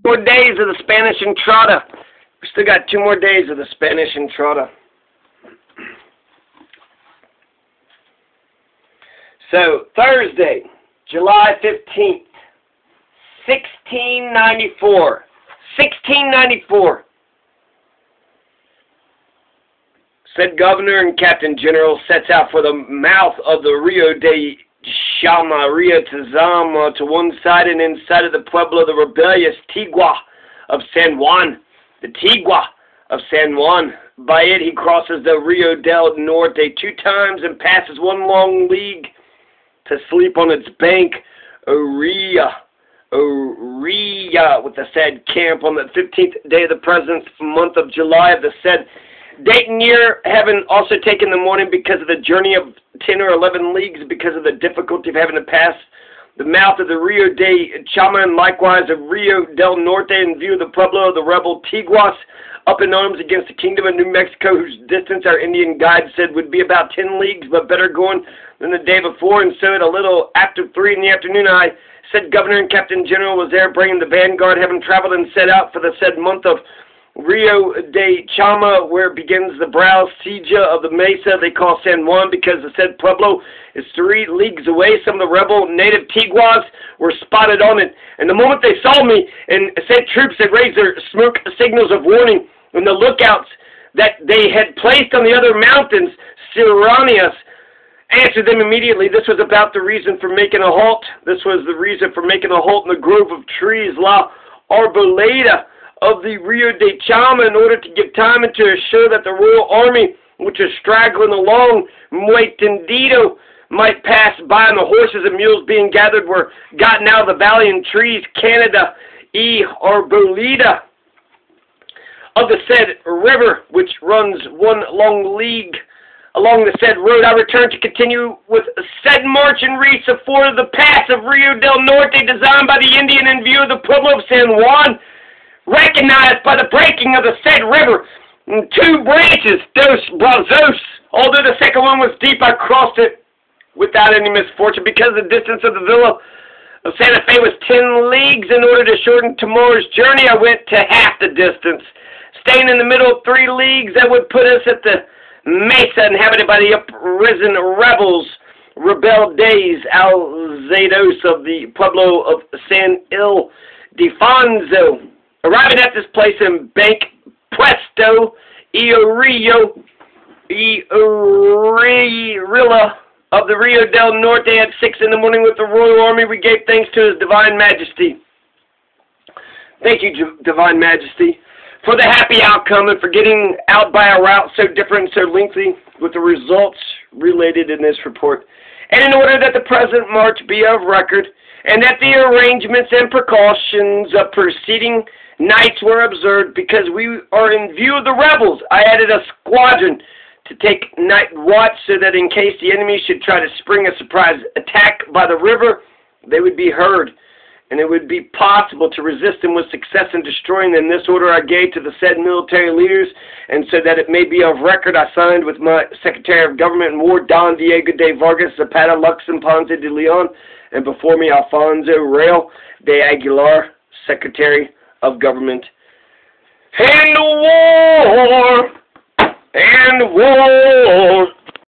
more days of the Spanish Entrada. We still got 2 more days of the Spanish Entrada. So, Thursday, July 15th, 1694. 1694. Said governor and captain general sets out for the mouth of the Rio de Chama, Rio Tizama, to one side and inside of the pueblo, the rebellious Tigua of San Juan. The Tigua of San Juan. By it he crosses the Rio del Norte 2 times and passes 1 long league to sleep on its bank, Oria, with the said camp on the 15th day of the present month of July of the said date and year, having also taken the morning because of the journey of 10 or 11 leagues because of the difficulty of having to pass the mouth of the Rio de Chama and likewise of Rio del Norte in view of the pueblo of the rebel Tiguas up in arms against the kingdom of New Mexico, whose distance our Indian guide said would be about 10 leagues, but better going than the day before. And so at a little after 3 in the afternoon, I said governor and captain general was there bringing the vanguard, having traveled and set out for the said month of Rio de Chama, where begins the brow siege of the mesa they call San Juan, because the said pueblo is 3 leagues away. Some of the rebel native Tiguas were spotted on it, and the moment they saw me and said troops had raised their smoke signals of warning, and the lookouts that they had placed on the other mountains, Siranias, answered them immediately. This was about the reason for making a halt. This was the reason for making a halt in the grove of trees, La Arboleda, of the Rio de Chama, in order to give time and to assure that the royal army, which was straggling along Muy Tendido, might pass by, and the horses and mules being gathered were gotten out of the valley and trees, Canada e Arboleda, of the said river, which runs 1 long league along the said road. I returned to continue with said march and reach afforded the pass of Rio del Norte, designed by the Indian in view of the pueblo of San Juan, recognized by the breaking of the said river in 2 branches, Dos Brazos. Although the second one was deep, I crossed it without any misfortune, because the distance of the villa of Santa Fe was 10 leagues. In order to shorten tomorrow's journey, I went to half the distance, staying in the middle of 3 leagues. That would put us at the mesa inhabited by the uprisen rebels, rebeldes alzados of the pueblo of San Ildefonso. Arriving at this place in Bank Puesto, Iorillo of the Rio del Norte at 6 in the morning with the royal army, we gave thanks to His Divine Majesty. Thank you, Divine Majesty, for the happy outcome and for getting out by a route so different and so lengthy with the results related in this report. And in order that the present march be of record, and that the arrangements and precautions of preceding nights were observed, because we are in view of the rebels, I added a squadron to take night watch, so that in case the enemy should try to spring a surprise attack by the river, they would be heard, and it would be possible to resist them with success in destroying them. This order I gave to the said military leaders, and so that it may be of record, I signed with my Secretary of Government and War, Don Diego de Vargas Zapata Luxem Ponce de Leon, and before me, Alfonso Real de Aguilar, Secretary of Government. And war! And war!